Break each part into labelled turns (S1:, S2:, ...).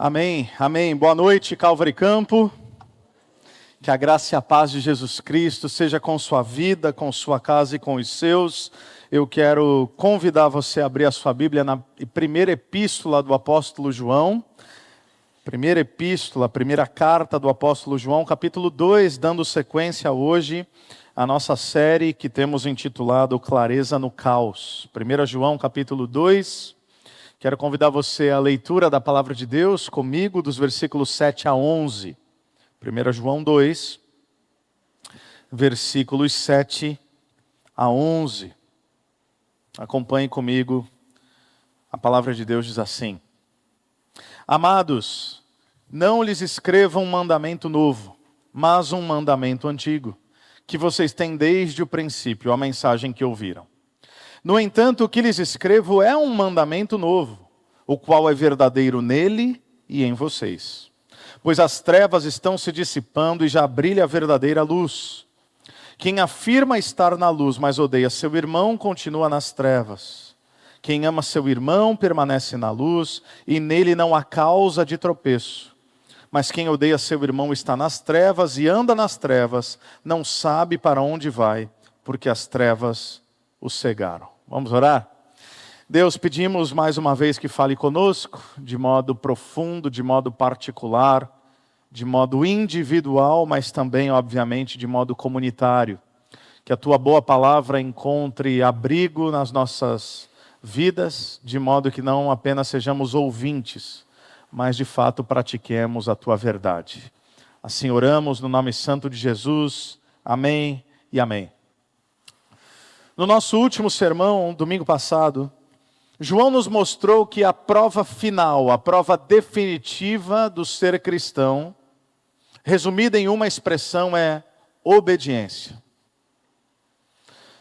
S1: Amém, amém. Boa noite, Calvary Campo. Que a graça e a paz de Jesus Cristo seja com sua vida, com sua casa e com os seus. Eu quero convidar você a abrir a sua Bíblia na primeira epístola do apóstolo João. Primeira epístola, primeira carta do apóstolo João, capítulo 2, dando sequência hoje à nossa série que temos intitulado Clareza no Caos. 1 João, capítulo 2. Quero convidar você à leitura da palavra de Deus comigo, dos versículos 7 a 11. 1 João 2, versículos 7 a 11. Acompanhe comigo, a palavra de Deus diz assim: Amados, não lhes escrevam um mandamento novo, mas um mandamento antigo, que vocês têm desde o princípio, a mensagem que ouviram. No entanto, o que lhes escrevo é um mandamento novo, o qual é verdadeiro nele e em vocês. Pois as trevas estão se dissipando e já brilha a verdadeira luz. Quem afirma estar na luz, mas odeia seu irmão, continua nas trevas. Quem ama seu irmão permanece na luz, e nele não há causa de tropeço. Mas quem odeia seu irmão está nas trevas e anda nas trevas, não sabe para onde vai, porque as trevas o cegaram. Vamos orar? Deus, pedimos mais uma vez que fale conosco, de modo profundo, de modo particular, de modo individual, mas também, obviamente, de modo comunitário. Que a Tua boa palavra encontre abrigo nas nossas vidas, de modo que não apenas sejamos ouvintes, mas de fato pratiquemos a Tua verdade. Assim oramos no nome santo de Jesus. Amém e amém. No nosso último sermão, domingo passado, João nos mostrou que a prova final, a prova definitiva do ser cristão, resumida em uma expressão, é obediência.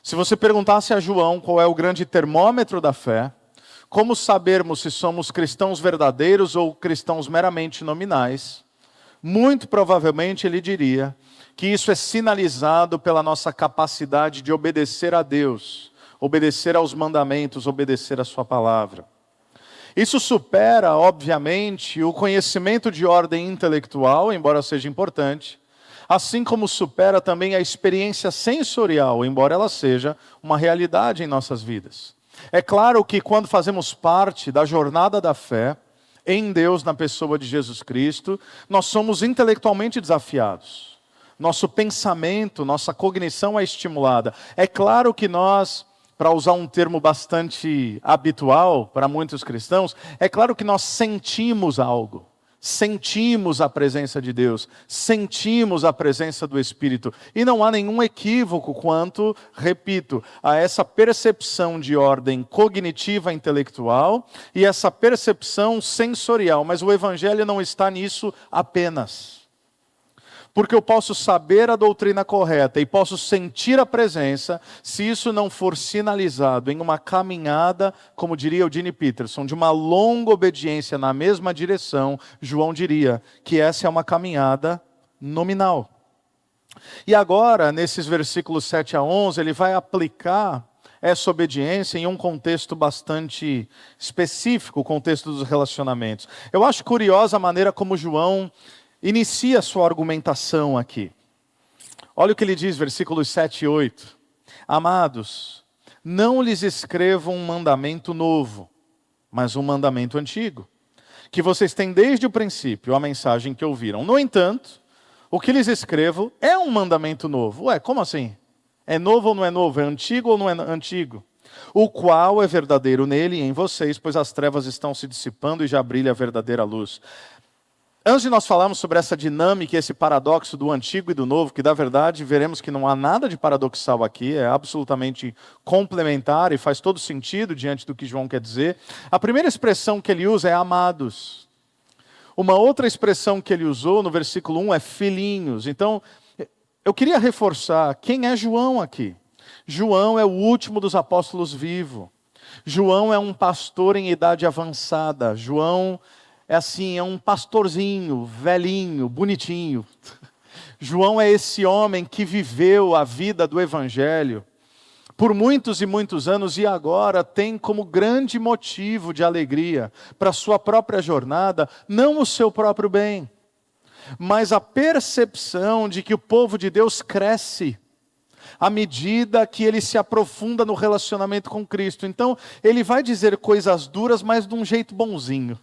S1: Se você perguntasse a João qual é o grande termômetro da fé, como sabermos se somos cristãos verdadeiros ou cristãos meramente nominais, muito provavelmente ele diria que isso é sinalizado pela nossa capacidade de obedecer a Deus, obedecer aos mandamentos, obedecer a sua palavra. Isso supera, obviamente, o conhecimento de ordem intelectual, embora seja importante, assim como supera também a experiência sensorial, embora ela seja uma realidade em nossas vidas. É claro que quando fazemos parte da jornada da fé, em Deus, na pessoa de Jesus Cristo, nós somos intelectualmente desafiados. Nosso pensamento, nossa cognição é estimulada. É claro que nós, para usar um termo bastante habitual para muitos cristãos, é claro que nós sentimos algo. Sentimos a presença de Deus, sentimos a presença do Espírito. E não há nenhum equívoco quanto, repito, a essa percepção de ordem cognitiva intelectual e essa percepção sensorial. Mas o Evangelho não está nisso apenas. Porque eu posso saber a doutrina correta e posso sentir a presença, se isso não for sinalizado em uma caminhada, como diria o Gene Peterson, de uma longa obediência na mesma direção, João diria que essa é uma caminhada nominal. E agora, nesses versículos 7 a 11, ele vai aplicar essa obediência em um contexto bastante específico, o contexto dos relacionamentos. Eu acho curiosa a maneira como João inicia a sua argumentação aqui. Olha o que ele diz, versículos 7 e 8. Amados, não lhes escrevo um mandamento novo, mas um mandamento antigo, que vocês têm desde o princípio, a mensagem que ouviram. No entanto, o que lhes escrevo é um mandamento novo. Ué, como assim? É novo ou não é novo? É antigo ou não é antigo? O qual é verdadeiro nele e em vocês, pois as trevas estão se dissipando e já brilha a verdadeira luz. Antes de nós falarmos sobre essa dinâmica, esse paradoxo do antigo e do novo, que na verdade veremos que não há nada de paradoxal aqui, é absolutamente complementar e faz todo sentido diante do que João quer dizer. A primeira expressão que ele usa é amados. Uma outra expressão que ele usou no versículo 1 é filhinhos. Então, eu queria reforçar quem é João aqui. João é o último dos apóstolos vivo. João é um pastor em idade avançada. João é um pastorzinho, velhinho, bonitinho. João é esse homem que viveu a vida do Evangelho por muitos e muitos anos e agora tem como grande motivo de alegria para a sua própria jornada, não o seu próprio bem, mas a percepção de que o povo de Deus cresce à medida que ele se aprofunda no relacionamento com Cristo. Então, ele vai dizer coisas duras, mas de um jeito bonzinho.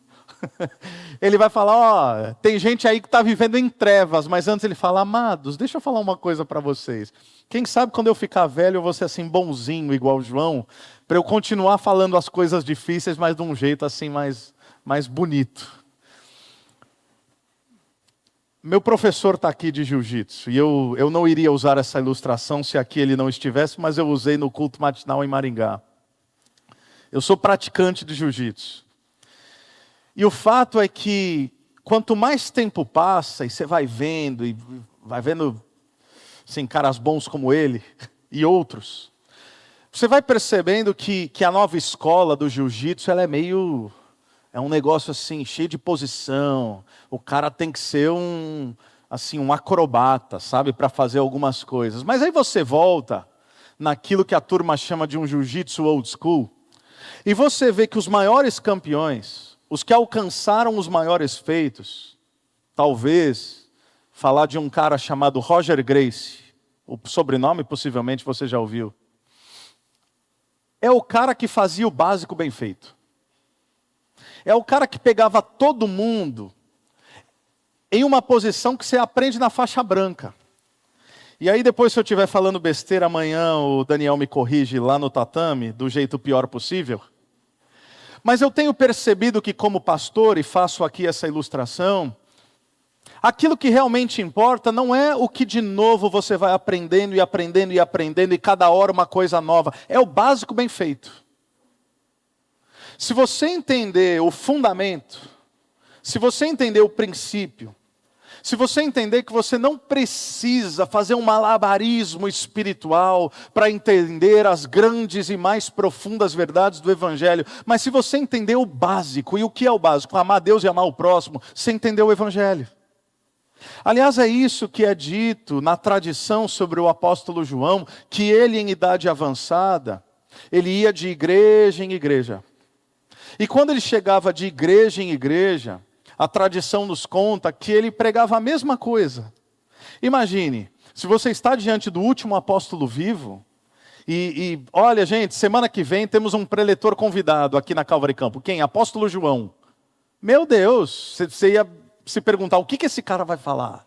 S1: Ele vai falar, ó, tem gente aí que está vivendo em trevas, mas antes ele fala, amados, deixa eu falar uma coisa para vocês. Quem sabe quando eu ficar velho eu vou ser assim bonzinho, igual João, para eu continuar falando as coisas difíceis, mas de um jeito assim mais bonito. Meu professor está aqui de jiu-jitsu, e eu não iria usar essa ilustração se aqui ele não estivesse, mas eu usei no culto matinal em Maringá. Eu sou praticante de jiu-jitsu. E o fato é que, quanto mais tempo passa, e você vai vendo assim, caras bons como ele e outros, você vai percebendo que a nova escola do jiu-jitsu, ela é um negócio assim, cheio de posição. O cara tem que ser um acrobata, sabe, para fazer algumas coisas. Mas aí você volta naquilo que a turma chama de um jiu-jitsu old school, e você vê que os maiores campeões, os que alcançaram os maiores feitos, talvez falar de um cara chamado Roger Gracie, o sobrenome possivelmente você já ouviu, é o cara que fazia o básico bem feito. É o cara que pegava todo mundo em uma posição que você aprende na faixa branca. E aí depois, se eu estiver falando besteira amanhã, o Daniel me corrige lá no tatame, do jeito pior possível. Mas eu tenho percebido que como pastor, e faço aqui essa ilustração, aquilo que realmente importa não é o que de novo você vai aprendendo e aprendendo e aprendendo, e cada hora uma coisa nova. É o básico bem feito. Se você entender o fundamento, se você entender o princípio, se você entender que você não precisa fazer um malabarismo espiritual para entender as grandes e mais profundas verdades do Evangelho, mas se você entender o básico, e o que é o básico? Amar Deus e amar o próximo, você entendeu o Evangelho. Aliás, é isso que é dito na tradição sobre o apóstolo João, que ele em idade avançada, ele ia de igreja em igreja. E quando ele chegava de igreja em igreja, a tradição nos conta que ele pregava a mesma coisa. Imagine, se você está diante do último apóstolo vivo, e olha gente, semana que vem temos um preletor convidado aqui na Calvary Campo. Quem? Apóstolo João. Meu Deus, você ia se perguntar, o que esse cara vai falar?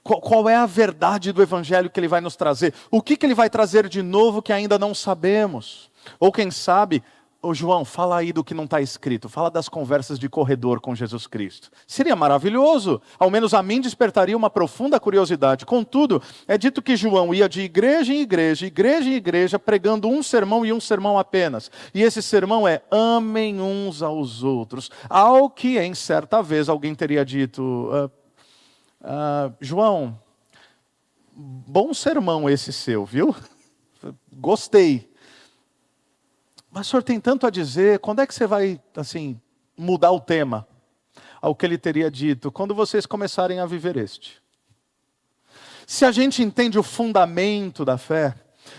S1: Qual é a verdade do Evangelho que ele vai nos trazer? O que ele vai trazer de novo que ainda não sabemos? Ou quem sabe... Ô João, fala aí do que não está escrito. Fala das conversas de corredor com Jesus Cristo. Seria maravilhoso. Ao menos a mim despertaria uma profunda curiosidade. Contudo, é dito que João ia de igreja em igreja, igreja em igreja, pregando um sermão e um sermão apenas. E esse sermão é: amem uns aos outros. Ao que em certa vez alguém teria dito: João, bom sermão esse seu, viu? Gostei. Mas o senhor tem tanto a dizer, quando é que você vai, assim, mudar o tema? Ao que ele teria dito: quando vocês começarem a viver este. Se a gente entende o fundamento da fé,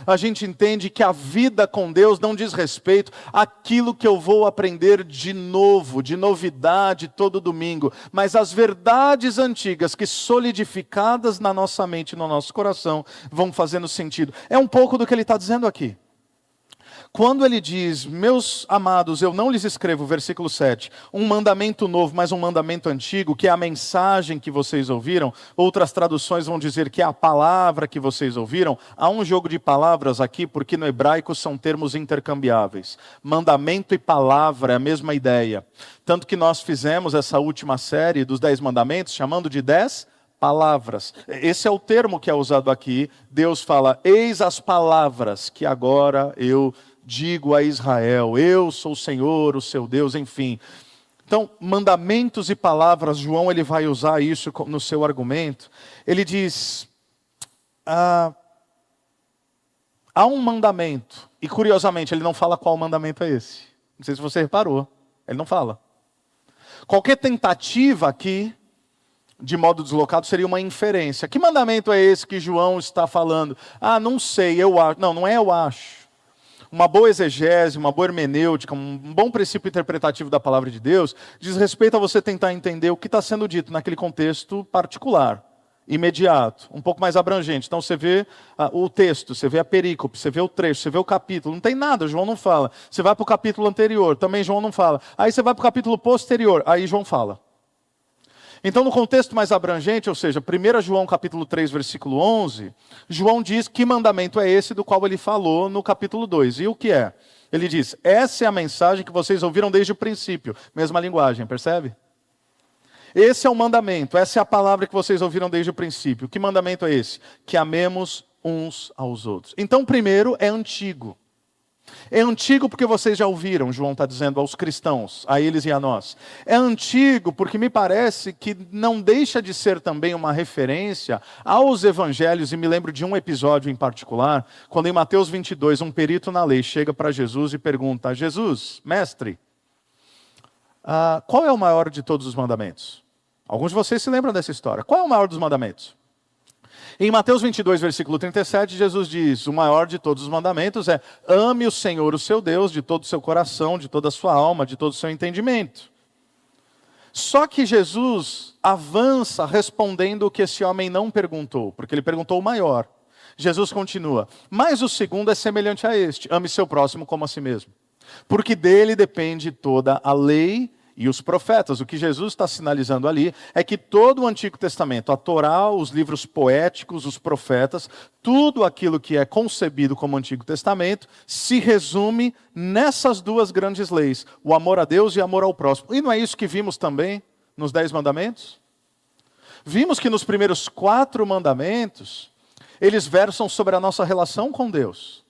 S1: a gente entende que a vida com Deus não diz respeito àquilo que eu vou aprender de novo, de novidade todo domingo, mas as verdades antigas que solidificadas na nossa mente e no nosso coração vão fazendo sentido. É um pouco do que ele está dizendo aqui. Quando ele diz: meus amados, eu não lhes escrevo, versículo 7, um mandamento novo, mas um mandamento antigo, que é a mensagem que vocês ouviram. Outras traduções vão dizer que é a palavra que vocês ouviram. Há um jogo de palavras aqui, porque no hebraico são termos intercambiáveis. Mandamento e palavra é a mesma ideia. Tanto que nós fizemos essa última série dos 10 mandamentos, chamando de 10 palavras. Esse é o termo que é usado aqui. Deus fala: eis as palavras que agora eu digo a Israel, eu sou o Senhor, o seu Deus, enfim. Então, mandamentos e palavras, João ele vai usar isso no seu argumento. Ele diz, há um mandamento, e curiosamente ele não fala qual mandamento é esse. Não sei se você reparou, ele não fala. Qualquer tentativa aqui, de modo deslocado, seria uma inferência. Que mandamento é esse que João está falando? Não sei, eu acho. Não é eu acho. Uma boa exegese, uma boa hermenêutica, um bom princípio interpretativo da palavra de Deus, diz respeito a você tentar entender o que está sendo dito naquele contexto particular, imediato, um pouco mais abrangente. Então você vê o texto, você vê a perícope, você vê o trecho, você vê o capítulo, não tem nada, João não fala. Você vai para o capítulo anterior, também João não fala. Aí você vai para o capítulo posterior, aí João fala. Então, no contexto mais abrangente, ou seja, 1 João capítulo 3, versículo 11, João diz que mandamento é esse do qual ele falou no capítulo 2. E o que é? Ele diz, essa é a mensagem que vocês ouviram desde o princípio. Mesma linguagem, percebe? Esse é o mandamento, essa é a palavra que vocês ouviram desde o princípio. Que mandamento é esse? Que amemos uns aos outros. Então, primeiro, é antigo. É antigo porque vocês já ouviram, João está dizendo aos cristãos, a eles e a nós. É antigo porque me parece que não deixa de ser também uma referência aos evangelhos, e me lembro de um episódio em particular, quando em Mateus 22, um perito na lei chega para Jesus e pergunta, Jesus, mestre, qual é o maior de todos os mandamentos? Alguns de vocês se lembram dessa história. Qual é o maior dos mandamentos? Em Mateus 22, versículo 37, Jesus diz, o maior de todos os mandamentos é ame o Senhor, o seu Deus, de todo o seu coração, de toda a sua alma, de todo o seu entendimento. Só que Jesus avança respondendo o que esse homem não perguntou, porque ele perguntou o maior. Jesus continua, mas o segundo é semelhante a este, ame seu próximo como a si mesmo. Porque dele depende toda a lei e os profetas. O que Jesus está sinalizando ali é que todo o Antigo Testamento, a Torá, os livros poéticos, os profetas, tudo aquilo que é concebido como Antigo Testamento, se resume nessas duas grandes leis, o amor a Deus e o amor ao próximo. E não é isso que vimos também nos 10 mandamentos? Vimos que nos primeiros 4 mandamentos, eles versam sobre a nossa relação com Deus.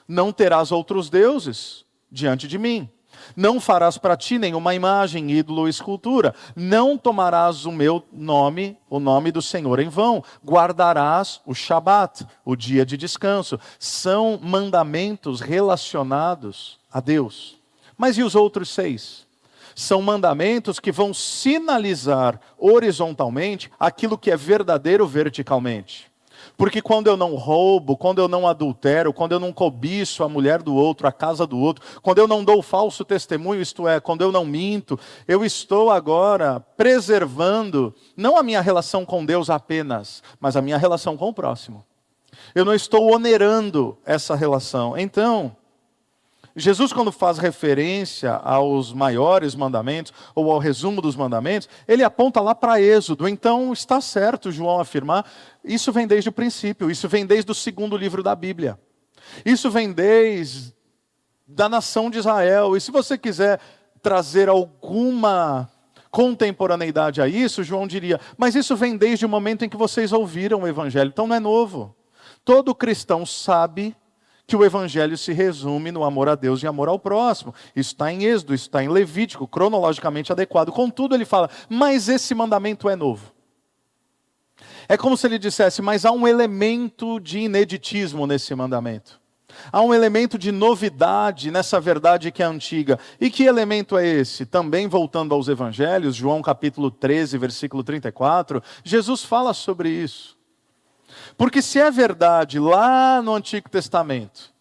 S1: Não terás outros deuses diante de mim. Não farás para ti nenhuma imagem, ídolo ou escultura. Não tomarás o meu nome, o nome do Senhor em vão. Guardarás o Shabat, o dia de descanso. São mandamentos relacionados a Deus. Mas e os outros 6? São mandamentos que vão sinalizar horizontalmente aquilo que é verdadeiro verticalmente. Porque quando eu não roubo, quando eu não adultero, quando eu não cobiço a mulher do outro, a casa do outro, quando eu não dou falso testemunho, isto é, quando eu não minto, eu estou agora preservando, não a minha relação com Deus apenas, mas a minha relação com o próximo. Eu não estou onerando essa relação. Então, Jesus, quando faz referência aos maiores mandamentos, ou ao resumo dos mandamentos, ele aponta lá para Êxodo. Então, está certo João afirmar, isso vem desde o princípio, isso vem desde o 2º livro da Bíblia. Isso vem desde da nação de Israel. E se você quiser trazer alguma contemporaneidade a isso, João diria, mas isso vem desde o momento em que vocês ouviram o Evangelho, então não é novo. Todo cristão sabe que o Evangelho se resume no amor a Deus e amor ao próximo. Isso está em Êxodo, isso está em Levítico, cronologicamente adequado. Contudo, ele fala, mas esse mandamento é novo. É como se ele dissesse, mas há um elemento de ineditismo nesse mandamento. Há um elemento de novidade nessa verdade que é antiga. E que elemento é esse? Também voltando aos Evangelhos, João capítulo 13, versículo 34, Jesus fala sobre isso. Porque se é verdade lá no Antigo Testamento,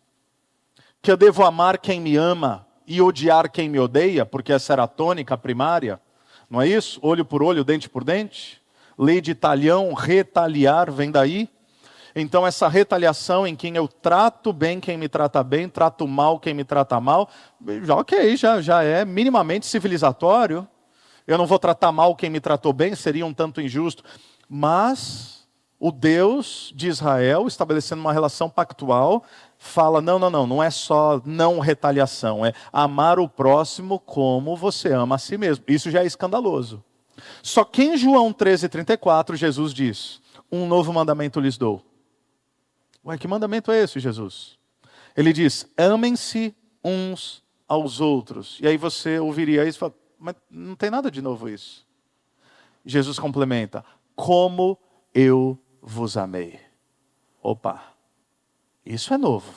S1: que eu devo amar quem me ama e odiar quem me odeia, porque essa era a tônica primária, não é isso? Olho por olho, dente por dente. Lei de Talião, retaliar, vem daí. Então essa retaliação em quem eu trato bem quem me trata bem, trato mal quem me trata mal, já é minimamente civilizatório. Eu não vou tratar mal quem me tratou bem, seria um tanto injusto. Mas o Deus de Israel, estabelecendo uma relação pactual, fala, não é só não retaliação, é amar o próximo como você ama a si mesmo. Isso já é escandaloso. Só que em João 13:34, Jesus diz, um novo mandamento lhes dou. Ué, que mandamento é esse, Jesus? Ele diz, amem-se uns aos outros. E aí você ouviria isso e fala, mas não tem nada de novo isso. Jesus complementa, como eu vos amei. Opa, isso é novo.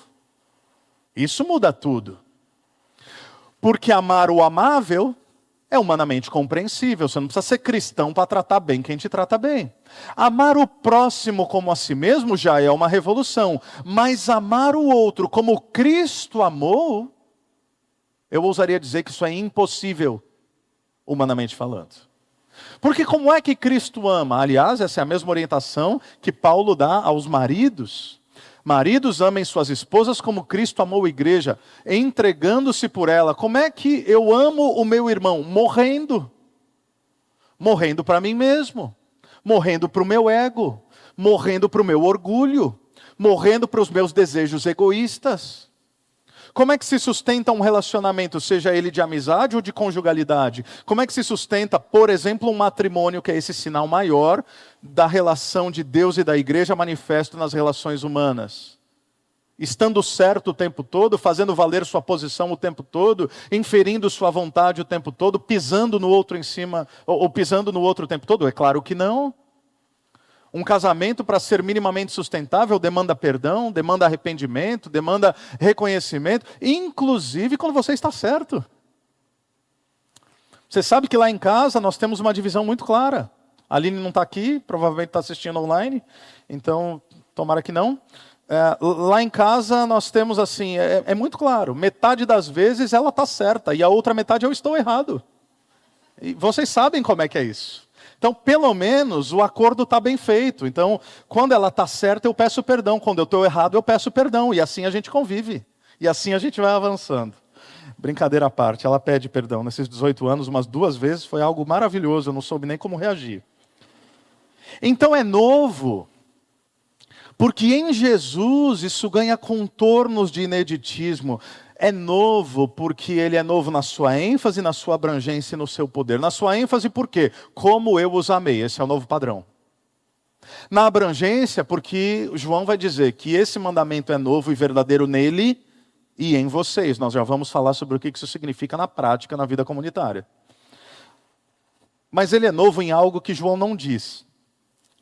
S1: Isso muda tudo. Porque amar o amável É humanamente compreensível, você não precisa ser cristão para tratar bem quem te trata bem. Amar o próximo como a si mesmo já é uma revolução, mas amar o outro como Cristo amou, eu ousaria dizer que isso é impossível, humanamente falando. Porque como é que Cristo ama? Aliás, essa é a mesma orientação que Paulo dá aos maridos. Maridos, amem suas esposas como Cristo amou a igreja, entregando-se por ela. Como é que eu amo o meu irmão? Morrendo. Morrendo para mim mesmo. Morrendo para o meu ego. Morrendo para o meu orgulho. Morrendo para os meus desejos egoístas. Como é que se sustenta um relacionamento, seja ele de amizade ou de conjugalidade? Como é que se sustenta, por exemplo, um matrimônio, que é esse sinal maior da relação de Deus e da igreja manifesto nas relações humanas? Estando certo o tempo todo, fazendo valer sua posição o tempo todo, inferindo sua vontade o tempo todo, pisando no outro em cima, ou pisando no outro o tempo todo? É claro que não. Um casamento, para ser minimamente sustentável, demanda perdão, demanda arrependimento, demanda reconhecimento, inclusive quando você está certo. Você sabe que lá em casa nós temos uma divisão muito clara. A Aline não está aqui, provavelmente está assistindo online, então tomara que não. Lá em casa nós temos assim, é muito claro, metade das vezes ela está certa e a outra metade eu estou errado. E vocês sabem como é que é isso. Então, pelo menos, o acordo está bem feito. Então, quando ela está certa, eu peço perdão. Quando eu estou errado, eu peço perdão. E assim a gente convive. E assim a gente vai avançando. Brincadeira à parte, ela pede perdão. Nesses 18 anos, umas 2 vezes, foi algo maravilhoso. Eu não soube nem como reagir. Então, é novo. Porque em Jesus isso ganha contornos de ineditismo. É novo porque ele é novo na sua ênfase, na sua abrangência e no seu poder. Na sua ênfase, por quê? Como eu os amei. Esse é o novo padrão. Na abrangência, porque João vai dizer que esse mandamento é novo e verdadeiro nele e em vocês. Nós já vamos falar sobre o que isso significa na prática, na vida comunitária. Mas ele é novo em algo que João não diz.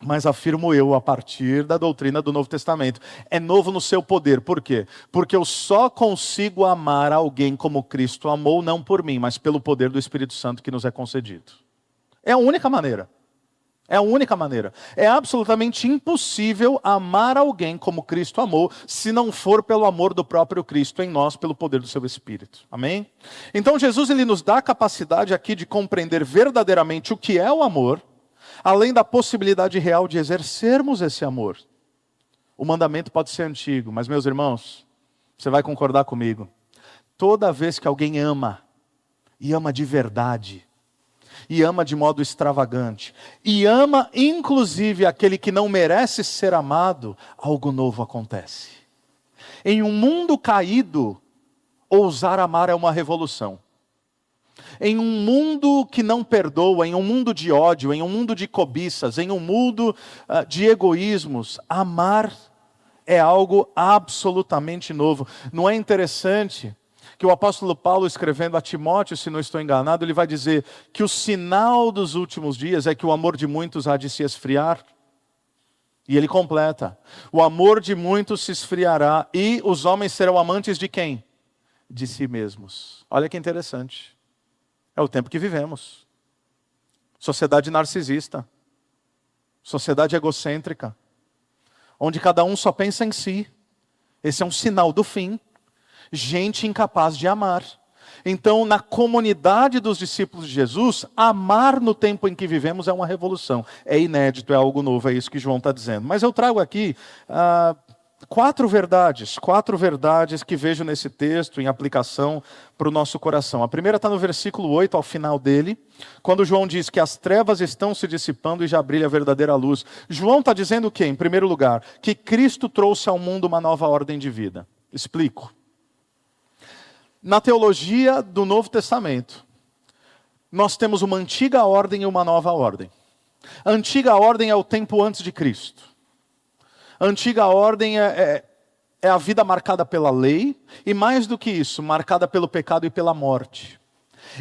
S1: Mas afirmo eu a partir da doutrina do Novo Testamento. É novo no seu poder. Por quê? Porque eu só consigo amar alguém como Cristo amou, não por mim, mas pelo poder do Espírito Santo que nos é concedido. É a única maneira. É a única maneira. É absolutamente impossível amar alguém como Cristo amou, se não for pelo amor do próprio Cristo em nós, pelo poder do seu Espírito. Amém? Então Jesus ele nos dá a capacidade aqui de compreender verdadeiramente o que é o amor, além da possibilidade real de exercermos esse amor. O mandamento pode ser antigo, mas meus irmãos, você vai concordar comigo. Toda vez que alguém ama, e ama de verdade, e ama de modo extravagante, e ama inclusive aquele que não merece ser amado, algo novo acontece. Em um mundo caído, ousar amar é uma revolução. Em um mundo que não perdoa, em um mundo de ódio, em um mundo de cobiças, em um mundo de egoísmos, amar é algo absolutamente novo. Não é interessante que o apóstolo Paulo, escrevendo a Timóteo, se não estou enganado, ele vai dizer que o sinal dos últimos dias é que o amor de muitos há de se esfriar? E ele completa: o amor de muitos se esfriará e os homens serão amantes de quem? De si mesmos. Olha que interessante. É o tempo que vivemos. Sociedade narcisista. Sociedade egocêntrica. Onde cada um só pensa em si. Esse é um sinal do fim. Gente incapaz de amar. Então, na comunidade dos discípulos de Jesus, amar no tempo em que vivemos é uma revolução. É inédito, é algo novo, é isso que João está dizendo. Mas eu trago aqui 4 verdades que vejo nesse texto em aplicação para o nosso coração. A primeira está no versículo 8, ao final dele, quando João diz que as trevas estão se dissipando e já brilha a verdadeira luz. João está dizendo o quê? Em primeiro lugar, que Cristo trouxe ao mundo uma nova ordem de vida. Explico. Na teologia do Novo Testamento, nós temos uma antiga ordem e uma nova ordem. A antiga ordem é o tempo antes de Cristo. A antiga ordem é a vida marcada pela lei, e mais do que isso, marcada pelo pecado e pela morte.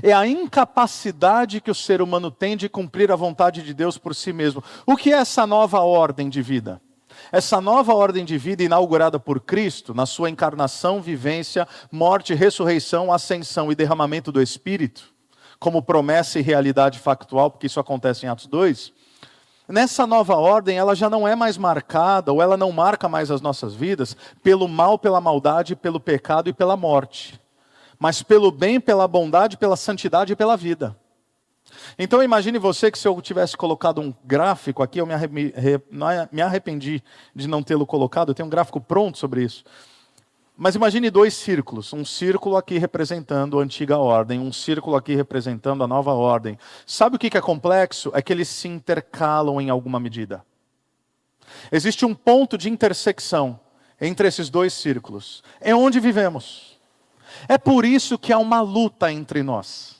S1: É a incapacidade que o ser humano tem de cumprir a vontade de Deus por si mesmo. O que é essa nova ordem de vida? Essa nova ordem de vida inaugurada por Cristo, na sua encarnação, vivência, morte, ressurreição, ascensão e derramamento do Espírito, como promessa e realidade factual, porque isso acontece em Atos 2, nessa nova ordem ela já não é mais marcada, ou ela não marca mais as nossas vidas, pelo mal, pela maldade, pelo pecado e pela morte, mas pelo bem, pela bondade, pela santidade e pela vida. Então imagine você que se eu tivesse colocado um gráfico aqui, eu me arrependi de não tê-lo colocado, eu tenho um gráfico pronto sobre isso. Mas imagine dois círculos, um círculo aqui representando a antiga ordem, um círculo aqui representando a nova ordem. Sabe o que é complexo? É que eles se intercalam em alguma medida. Existe um ponto de intersecção entre esses dois círculos. É onde vivemos. É por isso que há uma luta entre nós.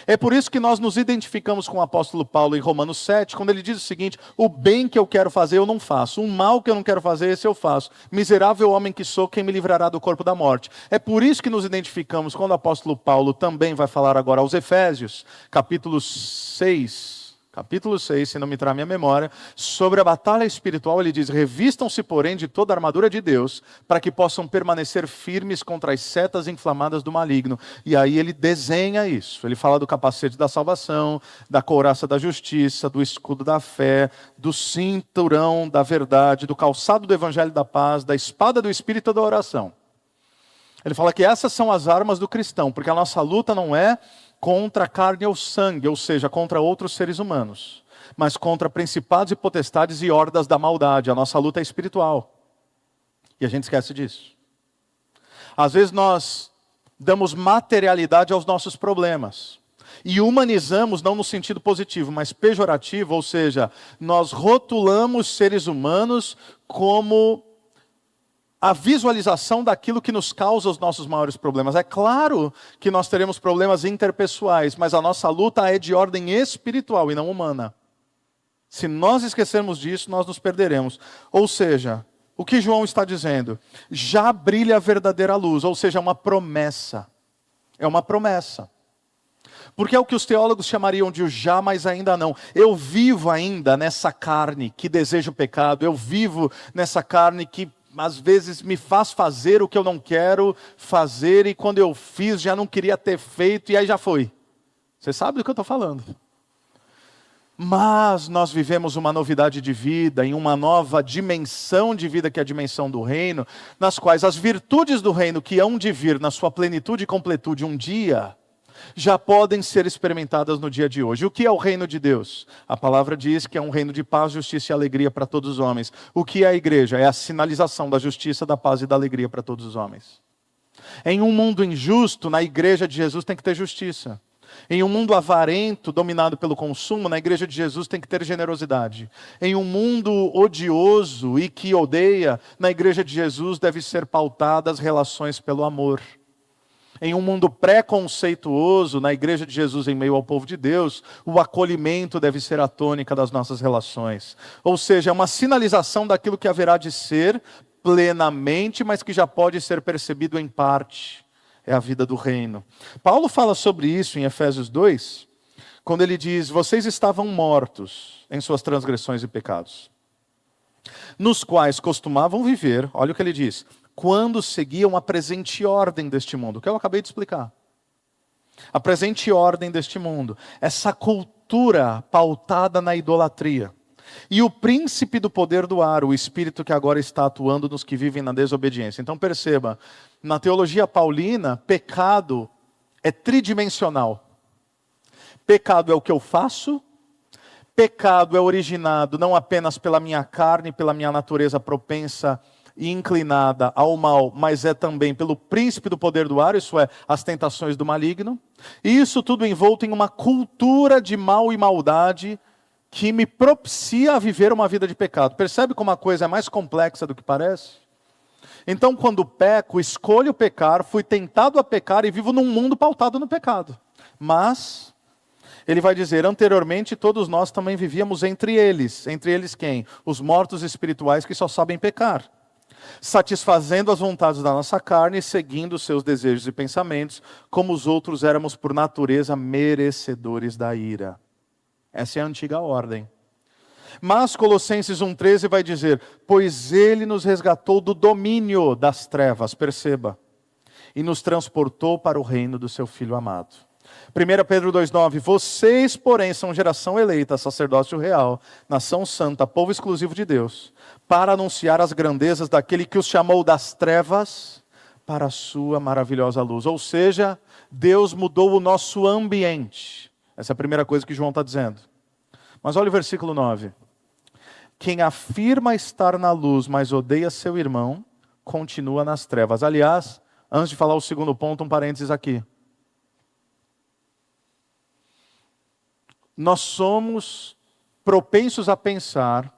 S1: É por isso que nós nos identificamos com o apóstolo Paulo em Romanos 7, quando ele diz o seguinte: o bem que eu quero fazer eu não faço, o mal que eu não quero fazer esse eu faço. Miserável homem que sou, quem me livrará do corpo da morte? É por isso que nos identificamos quando o apóstolo Paulo também vai falar agora aos Efésios, capítulo 6, se não me trai a minha memória, sobre a batalha espiritual. Ele diz: revistam-se, porém, de toda a armadura de Deus, para que possam permanecer firmes contra as setas inflamadas do maligno. E aí ele desenha isso. Ele fala do capacete da salvação, da couraça da justiça, do escudo da fé, do cinturão da verdade, do calçado do evangelho da paz, da espada do espírito da oração. Ele fala que essas são as armas do cristão, porque a nossa luta não é contra a carne ou sangue, ou seja, contra outros seres humanos, mas contra principados e potestades e hordas da maldade. A nossa luta é espiritual. E a gente esquece disso. Às vezes nós damos materialidade aos nossos problemas. E humanizamos, não no sentido positivo, mas pejorativo, ou seja, nós rotulamos seres humanos como a visualização daquilo que nos causa os nossos maiores problemas. É claro que nós teremos problemas interpessoais, mas a nossa luta é de ordem espiritual e não humana. Se nós esquecermos disso, nós nos perderemos. Ou seja, o que João está dizendo? Já brilha a verdadeira luz, ou seja, é uma promessa. É uma promessa. Porque é o que os teólogos chamariam de o já, mas ainda não. Eu vivo ainda nessa carne que deseja o pecado, eu vivo nessa carne que às vezes me faz fazer o que eu não quero fazer, e quando eu fiz já não queria ter feito, e aí já foi. Você sabe do que eu estou falando. Mas nós vivemos uma novidade de vida, em uma nova dimensão de vida, que é a dimensão do reino, nas quais as virtudes do reino que hão de vir na sua plenitude e completude um dia, já podem ser experimentadas no dia de hoje. O que é o reino de Deus? A palavra diz que é um reino de paz, justiça e alegria para todos os homens. O que é a igreja? É a sinalização da justiça, da paz e da alegria para todos os homens. Em um mundo injusto, na igreja de Jesus tem que ter justiça. Em um mundo avarento, dominado pelo consumo, na igreja de Jesus tem que ter generosidade. Em um mundo odioso e que odeia, na igreja de Jesus deve ser pautada as relações pelo amor. Em um mundo preconceituoso, na igreja de Jesus em meio ao povo de Deus, o acolhimento deve ser a tônica das nossas relações. Ou seja, é uma sinalização daquilo que haverá de ser plenamente, mas que já pode ser percebido em parte. É a vida do reino. Paulo fala sobre isso em Efésios 2, quando ele diz: vocês estavam mortos em suas transgressões e pecados, nos quais costumavam viver, olha o que ele diz, quando seguiam a presente ordem deste mundo, que eu acabei de explicar. A presente ordem deste mundo, essa cultura pautada na idolatria. E o príncipe do poder do ar, o espírito que agora está atuando nos que vivem na desobediência. Então perceba, na teologia paulina, pecado é tridimensional. Pecado é o que eu faço, pecado é originado não apenas pela minha carne, pela minha natureza propensa e inclinada ao mal, mas é também pelo príncipe do poder do ar, isso é, as tentações do maligno. E isso tudo envolto em uma cultura de mal e maldade que me propicia a viver uma vida de pecado. Percebe como a coisa é mais complexa do que parece? Então, quando peco, escolho pecar, fui tentado a pecar e vivo num mundo pautado no pecado. Mas ele vai dizer, anteriormente todos nós também vivíamos entre eles. Entre eles quem? Os mortos espirituais que só sabem pecar, satisfazendo as vontades da nossa carne e seguindo os seus desejos e pensamentos, como os outros éramos por natureza merecedores da ira. Essa é a antiga ordem. Mas Colossenses 1,13 vai dizer, pois ele nos resgatou do domínio das trevas, perceba, e nos transportou para o reino do seu Filho amado. 1 Pedro 2,9, vocês, porém, são geração eleita, sacerdócio real, nação santa, povo exclusivo de Deus, para anunciar as grandezas daquele que os chamou das trevas para a sua maravilhosa luz. Ou seja, Deus mudou o nosso ambiente. Essa é a primeira coisa que João está dizendo. Mas olha o versículo 9. Quem afirma estar na luz, mas odeia seu irmão, continua nas trevas. Aliás, antes de falar o segundo ponto, um parênteses aqui. Nós somos propensos a pensar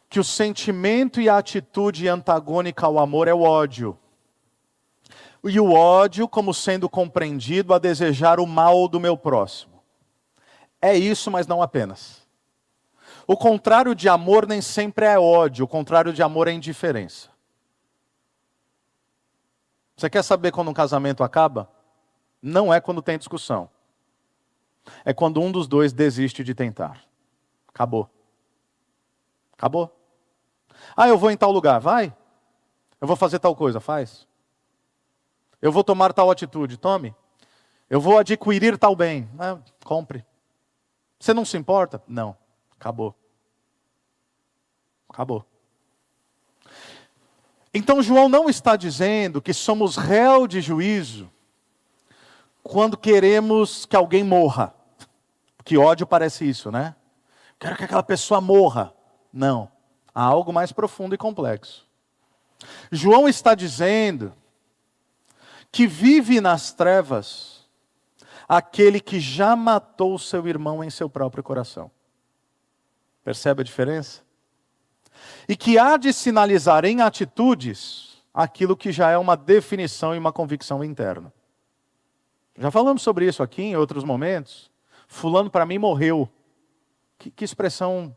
S1: que o sentimento e a atitude antagônica ao amor é o ódio. E o ódio como sendo compreendido a desejar o mal do meu próximo. É isso, mas não apenas. O contrário de amor nem sempre é ódio, o contrário de amor é indiferença. Você quer saber quando um casamento acaba? Não é quando tem discussão. É quando um dos dois desiste de tentar. Acabou. Acabou. Ah, eu vou em tal lugar. Vai. Eu vou fazer tal coisa. Faz. Eu vou tomar tal atitude. Tome. Eu vou adquirir tal bem. Compre. Você não se importa? Não. Acabou. Acabou. Então João não está dizendo que somos réu de juízo quando queremos que alguém morra. Que ódio parece isso, né? Quero que aquela pessoa morra. Não. Há algo mais profundo e complexo. João está dizendo que vive nas trevas aquele que já matou seu irmão em seu próprio coração. Percebe a diferença? E que há de sinalizar em atitudes aquilo que já é uma definição e uma convicção interna. Já falamos sobre isso aqui em outros momentos. Fulano para mim morreu. Que expressão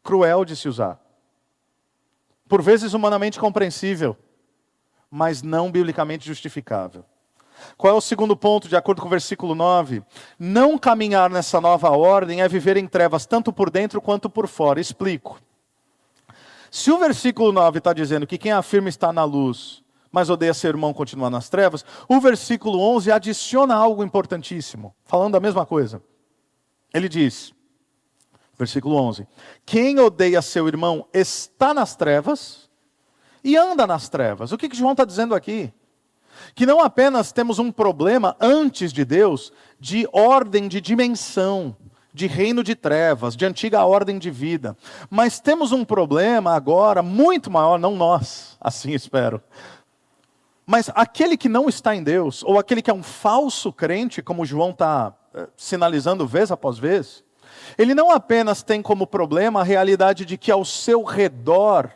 S1: cruel de se usar. Por vezes humanamente compreensível, mas não biblicamente justificável. Qual é o segundo ponto, de acordo com o versículo 9? Não caminhar nessa nova ordem é viver em trevas, tanto por dentro quanto por fora. Explico. Se o versículo 9 está dizendo que quem afirma estar na luz, mas odeia seu irmão continuar nas trevas, o versículo 11 adiciona algo importantíssimo, falando a mesma coisa. Ele diz, versículo 11, quem odeia seu irmão está nas trevas e anda nas trevas. O que João está dizendo aqui? Que não apenas temos um problema antes de Deus, de ordem de dimensão, de reino de trevas, de antiga ordem de vida, mas temos um problema agora muito maior, não nós, assim espero, mas aquele que não está em Deus, ou aquele que é um falso crente, como João está sinalizando vez após vez, ele não apenas tem como problema a realidade de que ao seu redor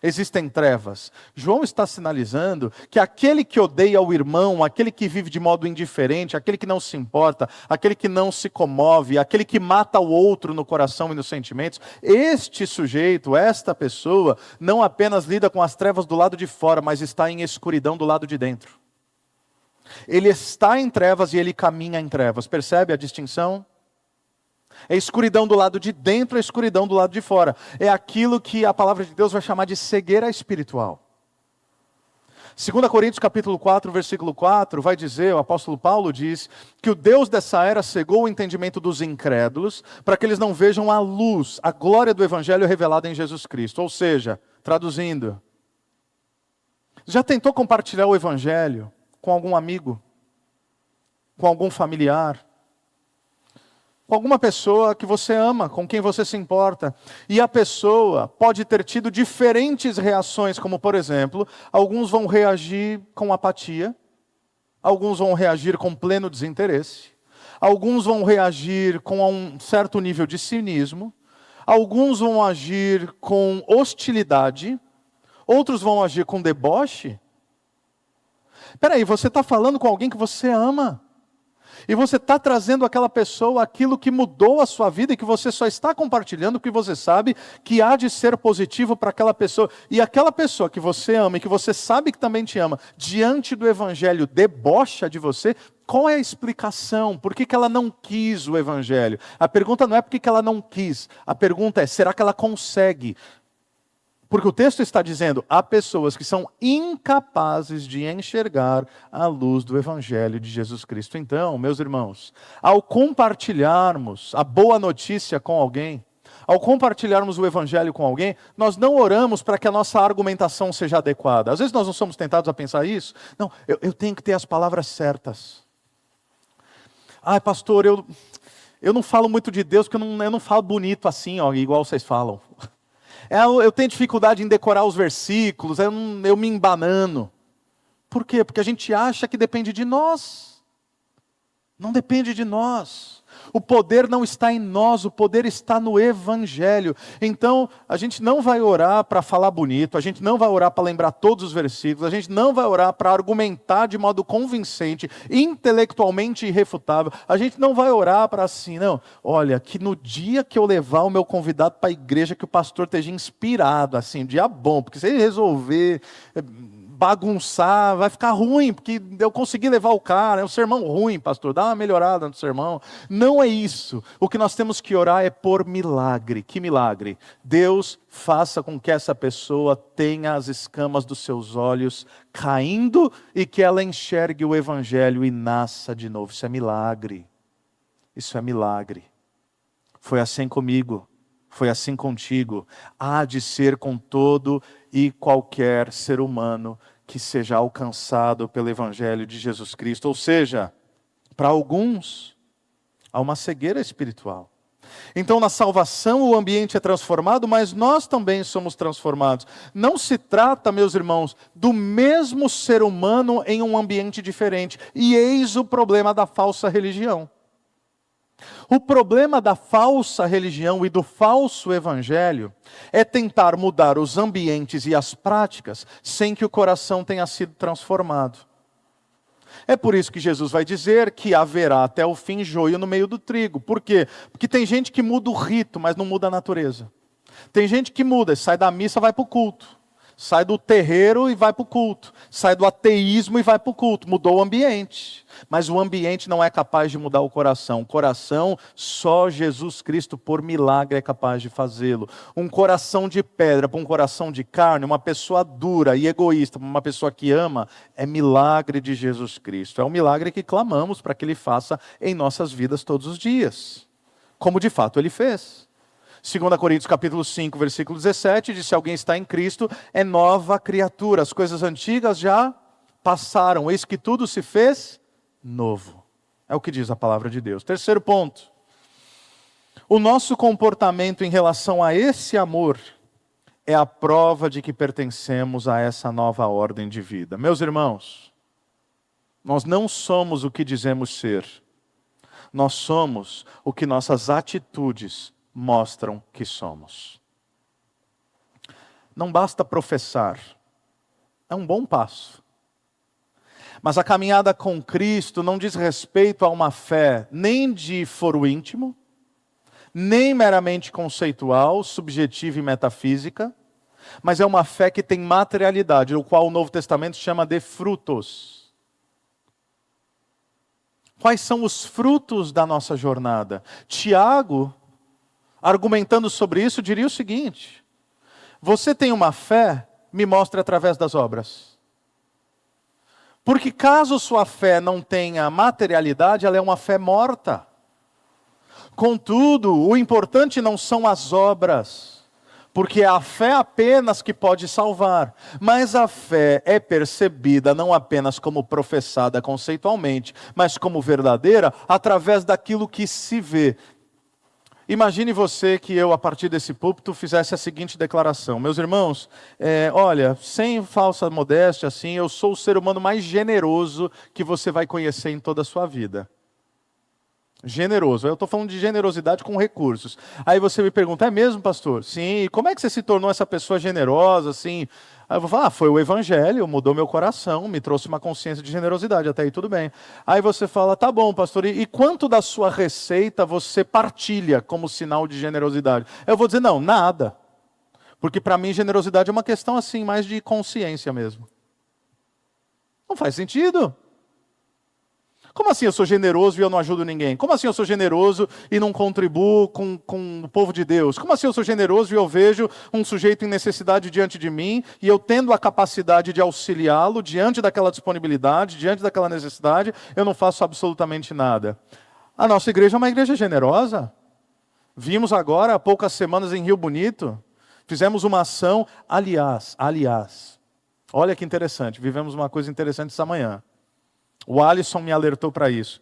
S1: existem trevas. João está sinalizando que aquele que odeia o irmão, aquele que vive de modo indiferente, aquele que não se importa, aquele que não se comove, aquele que mata o outro no coração e nos sentimentos, este sujeito, esta pessoa, não apenas lida com as trevas do lado de fora, mas está em escuridão do lado de dentro. Ele está em trevas e ele caminha em trevas. Percebe a distinção? É escuridão do lado de dentro, é escuridão do lado de fora. É aquilo que a palavra de Deus vai chamar de cegueira espiritual. 2 Coríntios capítulo 4, versículo 4, vai dizer, o apóstolo Paulo diz, que o Deus dessa era cegou o entendimento dos incrédulos, para que eles não vejam a luz, a glória do Evangelho revelada em Jesus Cristo. Ou seja, traduzindo, já tentou compartilhar o Evangelho com algum amigo, com algum familiar, com alguma pessoa que você ama, com quem você se importa, e a pessoa pode ter tido diferentes reações, como por exemplo, alguns vão reagir com apatia, alguns vão reagir com pleno desinteresse, alguns vão reagir com um certo nível de cinismo, alguns vão agir com hostilidade, outros vão agir com deboche. Peraí, você está falando com alguém que você ama. E você está trazendo àquela pessoa aquilo que mudou a sua vida e que você só está compartilhando porque você sabe que há de ser positivo para aquela pessoa. E aquela pessoa que você ama e que você sabe que também te ama, diante do Evangelho debocha de você, qual é a explicação? Por que ela não quis o Evangelho? A pergunta não é por que ela não quis. A pergunta é, será que ela consegue Porque o texto está dizendo, há pessoas que são incapazes de enxergar a luz do Evangelho de Jesus Cristo. Então, meus irmãos, ao compartilharmos a boa notícia com alguém, ao compartilharmos o Evangelho com alguém, nós não oramos para que a nossa argumentação seja adequada. Às vezes nós não somos tentados a pensar isso. Não, eu tenho que ter as palavras certas. Ai, pastor, eu não falo muito de Deus, porque eu não falo bonito assim, ó, igual vocês falam. Eu tenho dificuldade em decorar os versículos, eu me embanano. Por quê? Porque a gente acha que depende de nós. Não depende de nós. O poder não está em nós, o poder está no Evangelho. Então, a gente não vai orar para falar bonito, a gente não vai orar para lembrar todos os versículos, a gente não vai orar para argumentar de modo convincente, intelectualmente irrefutável. A gente não vai orar para assim, não. Olha, que no dia que eu levar o meu convidado para a igreja, que o pastor esteja inspirado, assim, dia bom, porque se ele resolver bagunçar, vai ficar ruim, porque eu consegui levar o cara, é um sermão ruim, pastor, dá uma melhorada no sermão. Não é isso. O que nós temos que orar é por milagre. Que milagre? Deus faça com que essa pessoa tenha as escamas dos seus olhos caindo e que ela enxergue o Evangelho e nasça de novo. Isso é milagre. Isso é milagre. Foi assim comigo. Foi assim contigo. Há de ser com todo e qualquer ser humano que seja alcançado pelo Evangelho de Jesus Cristo. Ou seja, para alguns, há uma cegueira espiritual. Então, na salvação, o ambiente é transformado, mas nós também somos transformados. Não se trata, meus irmãos, do mesmo ser humano em um ambiente diferente. E eis o problema da falsa religião. O problema da falsa religião e do falso evangelho é tentar mudar os ambientes e as práticas sem que o coração tenha sido transformado. É por isso que Jesus vai dizer que haverá até o fim joio no meio do trigo. Por quê? Porque tem gente que muda o rito, mas não muda a natureza. Tem gente que muda, sai da missa e vai para o culto. Sai do terreiro e vai para o culto. Sai do ateísmo e vai para o culto. Mudou o ambiente. Mas o ambiente não é capaz de mudar o coração. O coração, só Jesus Cristo, por milagre, é capaz de fazê-lo. Um coração de pedra para um coração de carne, uma pessoa dura e egoísta para uma pessoa que ama, é milagre de Jesus Cristo. É um milagre que clamamos para que Ele faça em nossas vidas todos os dias. Como de fato Ele fez. 2 Coríntios capítulo 5, versículo 17, diz: se alguém está em Cristo, é nova criatura. As coisas antigas já passaram, eis que tudo se fez novo. É o que diz a palavra de Deus. Terceiro ponto. O nosso comportamento em relação a esse amor é a prova de que pertencemos a essa nova ordem de vida. Meus irmãos, nós não somos o que dizemos ser. Nós somos o que nossas atitudes mostram que somos. Não basta professar, é um bom passo. Mas a caminhada com Cristo não diz respeito a uma fé nem de foro íntimo, nem meramente conceitual, subjetiva e metafísica, mas é uma fé que tem materialidade, o qual o Novo Testamento chama de frutos. Quais são os frutos da nossa jornada? Tiago, argumentando sobre isso, diria o seguinte: você tem uma fé, me mostre através das obras. Porque caso sua fé não tenha materialidade, ela é uma fé morta. Contudo, o importante não são as obras, porque é a fé apenas que pode salvar. Mas a fé é percebida não apenas como professada conceitualmente, mas como verdadeira através daquilo que se vê. Imagine você que eu, a partir desse púlpito, fizesse a seguinte declaração: meus irmãos, olha, sem falsa modéstia, assim, eu sou o ser humano mais generoso que você vai conhecer em toda a sua vida. Generoso, eu estou falando de generosidade com recursos. Aí você me pergunta: é mesmo, pastor? Sim, e como é que você se tornou essa pessoa generosa, assim? Aí eu vou falar: foi o Evangelho, mudou meu coração, me trouxe uma consciência de generosidade, até aí tudo bem. Aí você fala: tá bom, pastor, e quanto da sua receita você partilha como sinal de generosidade? Eu vou dizer: não, nada. Porque para mim generosidade é uma questão assim, mais de consciência mesmo. Não faz sentido. Como assim eu sou generoso e eu não ajudo ninguém? Como assim eu sou generoso e não contribuo com o povo de Deus? Como assim eu sou generoso e eu vejo um sujeito em necessidade diante de mim e eu tendo a capacidade de auxiliá-lo diante daquela disponibilidade, diante daquela necessidade, eu não faço absolutamente nada? A nossa igreja é uma igreja generosa. Vimos agora, há poucas semanas, em Rio Bonito, fizemos uma ação, aliás, olha que interessante, vivemos uma coisa interessante essa manhã. O Alisson me alertou para isso.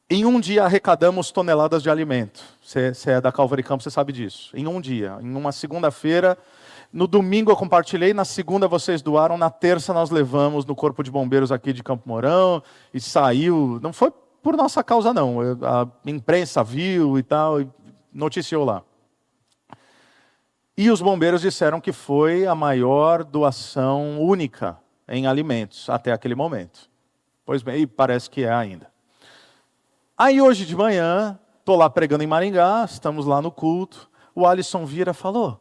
S1: Em um dia arrecadamos toneladas de alimento. Você é da Calvary Campos, você sabe disso. Em um dia, em uma segunda-feira, no domingo eu compartilhei, na segunda vocês doaram, na terça nós levamos no Corpo de Bombeiros aqui de Campo Mourão, e saiu, não foi por nossa causa não, a imprensa viu e tal, e noticiou lá. E os bombeiros disseram que foi a maior doação única em alimentos até aquele momento. Pois bem, e parece que é ainda. Aí hoje de manhã, estou lá pregando em Maringá, estamos lá no culto, o Alisson vira e falou,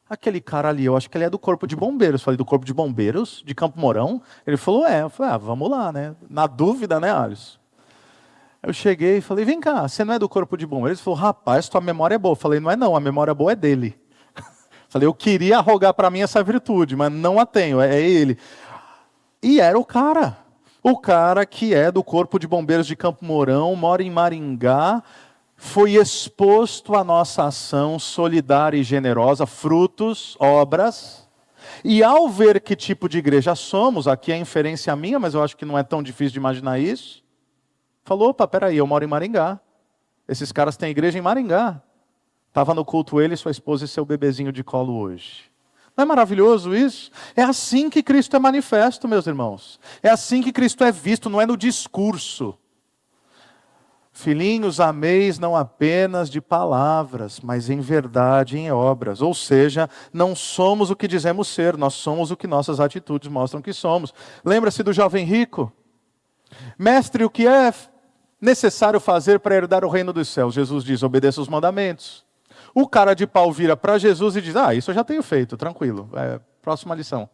S1: aquele cara ali, eu acho que ele é do Corpo de Bombeiros. Eu falei, do Corpo de Bombeiros? De Campo Mourão? Ele falou, é. Eu falei, vamos lá, né? Na dúvida, né, Alisson? Eu cheguei e falei, vem cá, você não é do Corpo de Bombeiros? Ele falou, rapaz, tua memória é boa. Eu falei, não é não, a memória boa é dele. Falei, eu queria arrogar para mim essa virtude, mas não a tenho, é ele. E era o cara que é do Corpo de Bombeiros de Campo Mourão, mora em Maringá, foi exposto à nossa ação solidária e generosa, frutos, obras, e ao ver que tipo de igreja somos, aqui é inferência minha, mas eu acho que não é tão difícil de imaginar isso, falou, opa, peraí, eu moro em Maringá, esses caras têm igreja em Maringá, estava no culto ele, sua esposa e seu bebezinho de colo hoje. Não é maravilhoso isso? É assim que Cristo é manifesto, meus irmãos. É assim que Cristo é visto, não é no discurso. Filhinhos, ameis não apenas de palavras, mas em verdade e em obras. Ou seja, não somos o que dizemos ser, nós somos o que nossas atitudes mostram que somos. Lembra-se do jovem rico? Mestre, o que é necessário fazer para herdar o reino dos céus? Jesus diz, obedeça os mandamentos. O cara de pau vira para Jesus e diz, isso eu já tenho feito, tranquilo. Próxima lição.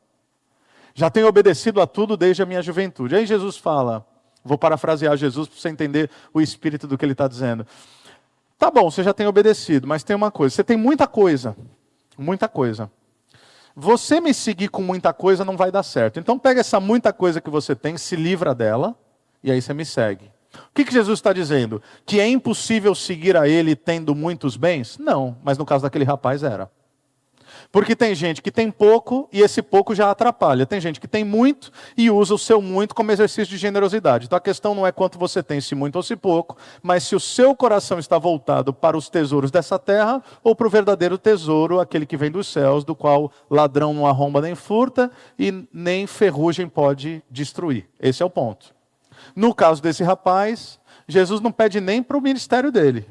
S1: Já tenho obedecido a tudo desde a minha juventude. Aí Jesus fala, vou parafrasear Jesus para você entender o espírito do que ele está dizendo. Tá bom, você já tem obedecido, mas tem uma coisa, você tem muita coisa. Muita coisa. Você me seguir com muita coisa não vai dar certo. Então pega essa muita coisa que você tem, se livra dela, e aí você me segue. O que Jesus está dizendo? Que é impossível seguir a ele tendo muitos bens? Não, mas no caso daquele rapaz era. Porque tem gente que tem pouco e esse pouco já atrapalha. Tem gente que tem muito e usa o seu muito como exercício de generosidade. Então a questão não é quanto você tem, se muito ou se pouco, mas se o seu coração está voltado para os tesouros dessa terra ou para o verdadeiro tesouro, aquele que vem dos céus, do qual ladrão não arromba nem furta e nem ferrugem pode destruir. Esse é o ponto. No caso desse rapaz, Jesus não pede nem para o ministério dele,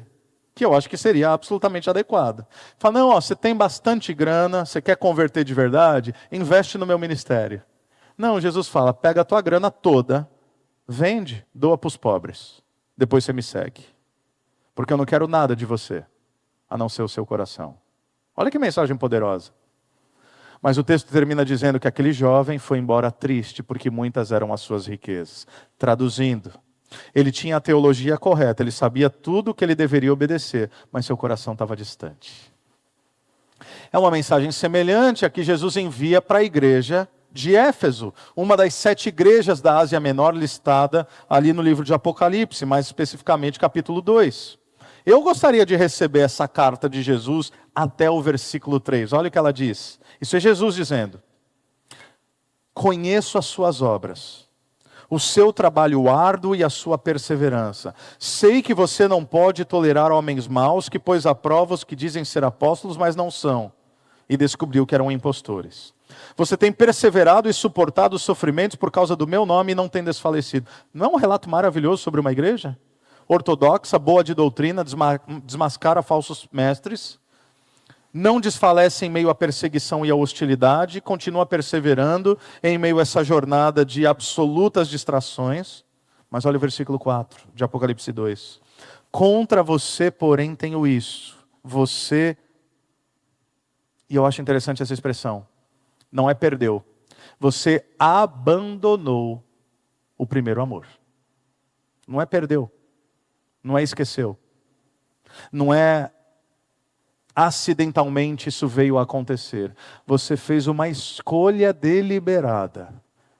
S1: que eu acho que seria absolutamente adequado. Fala, não, você tem bastante grana, você quer converter de verdade? Investe no meu ministério. Não, Jesus fala, pega a tua grana toda, vende, doa para os pobres. Depois você me segue. Porque eu não quero nada de você, a não ser o seu coração. Olha que mensagem poderosa. Mas o texto termina dizendo que aquele jovem foi embora triste, porque muitas eram as suas riquezas. Traduzindo, ele tinha a teologia correta, ele sabia tudo o que ele deveria obedecer, mas seu coração estava distante. É uma mensagem semelhante a que Jesus envia para a igreja de Éfeso, uma das 7 igrejas da Ásia Menor listada ali no livro de Apocalipse, mais especificamente capítulo 2. Eu gostaria de receber essa carta de Jesus até o versículo 3. Olha o que ela diz. Isso é Jesus dizendo. Conheço as suas obras, o seu trabalho árduo e a sua perseverança. Sei que você não pode tolerar homens maus, que pôs à prova os que dizem ser apóstolos, mas não são. E descobriu que eram impostores. Você tem perseverado e suportado os sofrimentos por causa do meu nome e não tem desfalecido. Não é um relato maravilhoso sobre uma igreja? Ortodoxa, boa de doutrina, desmascara falsos mestres, não desfalece em meio à perseguição e à hostilidade, continua perseverando em meio a essa jornada de absolutas distrações. Mas olha o versículo 4 de Apocalipse 2. Contra você, porém, tenho isso. Você, e eu acho interessante essa expressão, não é perdeu. Você abandonou o primeiro amor. não é perdeu, não é esqueceu, não é acidentalmente isso veio a acontecer. Você fez uma escolha deliberada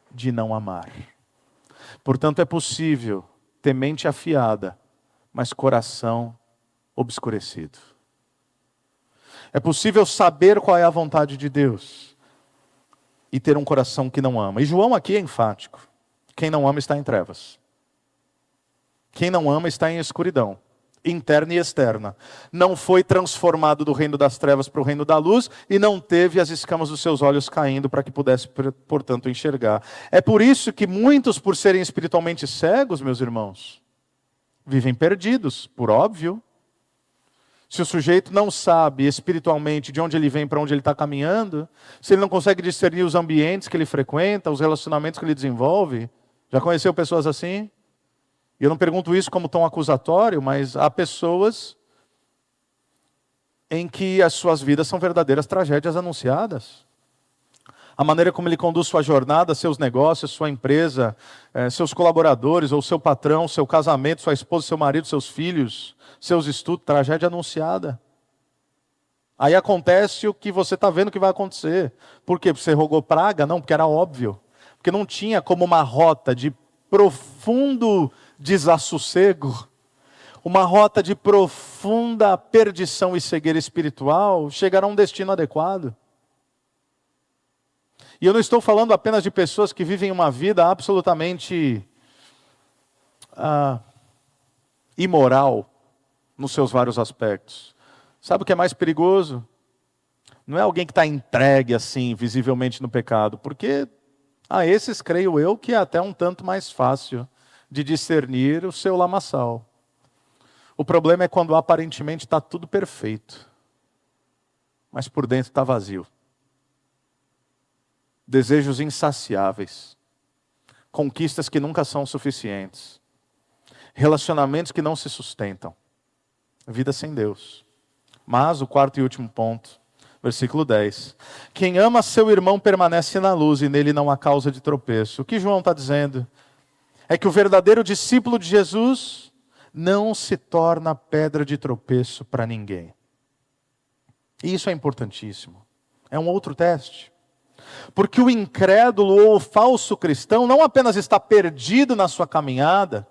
S1: de não amar. Portanto, é possível ter mente afiada, mas coração obscurecido. É possível saber qual é a vontade de Deus e ter um coração que não ama. E João aqui é enfático. Quem não ama está em trevas. Quem não ama está em escuridão, interna e externa. Não foi transformado do reino das trevas para o reino da luz e não teve as escamas dos seus olhos caindo para que pudesse, portanto, enxergar. É por isso que muitos, por serem espiritualmente cegos, meus irmãos, vivem perdidos, por óbvio. Se o sujeito não sabe espiritualmente de onde ele vem, para onde ele está caminhando, se ele não consegue discernir os ambientes que ele frequenta, os relacionamentos que ele desenvolve, já conheceu pessoas assim? E eu não pergunto isso como tom acusatório, mas há pessoas em que as suas vidas são verdadeiras tragédias anunciadas. A maneira como ele conduz sua jornada, seus negócios, sua empresa, seus colaboradores, ou seu patrão, seu casamento, sua esposa, seu marido, seus filhos, seus estudos, tragédia anunciada. Aí acontece o que você está vendo que vai acontecer. Por quê? Porque você rogou praga? Não, porque era óbvio. Porque não tinha como uma rota de profundo desassossego, uma rota de profunda perdição e cegueira espiritual, chegar a um destino adequado. E eu não estou falando apenas de pessoas que vivem uma vida absolutamente imoral nos seus vários aspectos. Sabe o que é mais perigoso? Não é alguém que está entregue assim, visivelmente no pecado, porque a esses, creio eu, que é até um tanto mais fácil de discernir o seu lamaçal. O problema é quando aparentemente está tudo perfeito, mas por dentro está vazio. Desejos insaciáveis, conquistas que nunca são suficientes, relacionamentos que não se sustentam, vida sem Deus. Mas o quarto e último ponto, versículo 10. Quem ama seu irmão permanece na luz e nele não há causa de tropeço. O que João está dizendo é que o verdadeiro discípulo de Jesus não se torna pedra de tropeço para ninguém. E isso é importantíssimo. É um outro teste. Porque o incrédulo ou o falso cristão não apenas está perdido na sua caminhada,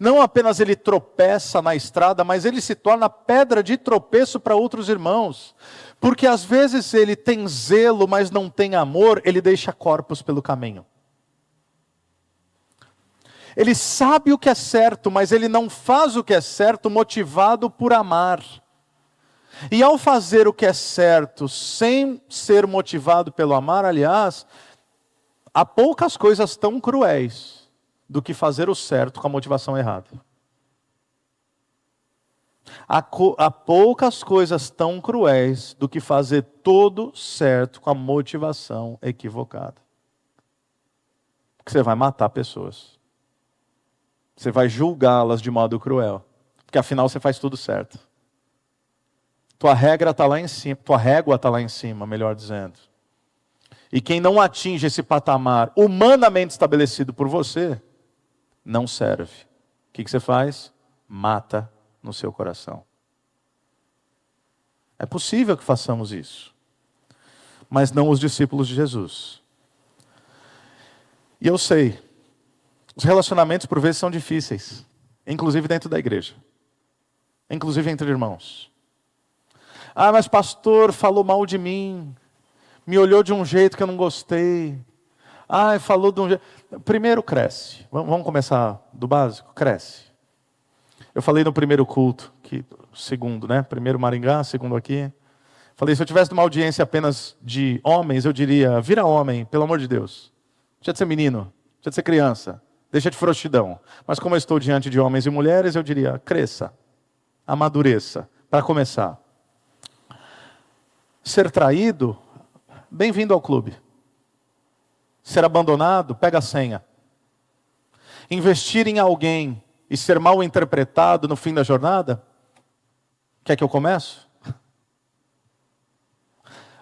S1: não apenas ele tropeça na estrada, mas ele se torna pedra de tropeço para outros irmãos. Porque às vezes ele tem zelo, mas não tem amor, ele deixa corpos pelo caminho. Ele sabe o que é certo, mas ele não faz o que é certo motivado por amar. E ao fazer o que é certo, sem ser motivado pelo amar, aliás, há poucas coisas tão cruéis do que fazer o certo com a motivação errada. Há poucas coisas tão cruéis do que fazer todo certo com a motivação equivocada. Porque você vai matar pessoas. Você vai julgá-las de modo cruel. Porque afinal você faz tudo certo. Tua regra está lá em cima, tua régua está lá em cima, melhor dizendo. E quem não atinge esse patamar humanamente estabelecido por você, não serve. O que você faz? Mata no seu coração. É possível que façamos isso, mas não os discípulos de Jesus. E eu sei, os relacionamentos por vezes são difíceis, inclusive dentro da igreja, inclusive entre irmãos. Ah, mas pastor falou mal de mim, me olhou de um jeito que eu não gostei. Ah, falou de um jeito... Primeiro cresce, vamos começar do básico, cresce. Eu falei no primeiro culto, segundo, né? Primeiro Maringá, segundo aqui. Falei, se eu tivesse uma audiência apenas de homens, eu diria, vira homem, pelo amor de Deus. Deixa de ser menino, deixa de ser criança, deixa de frouxidão. Mas como eu estou diante de homens e mulheres, eu diria, cresça, amadureça, para começar. Ser traído, bem-vindo ao clube. Ser abandonado, pega a senha. Investir em alguém e ser mal interpretado no fim da jornada? Quer que eu comece?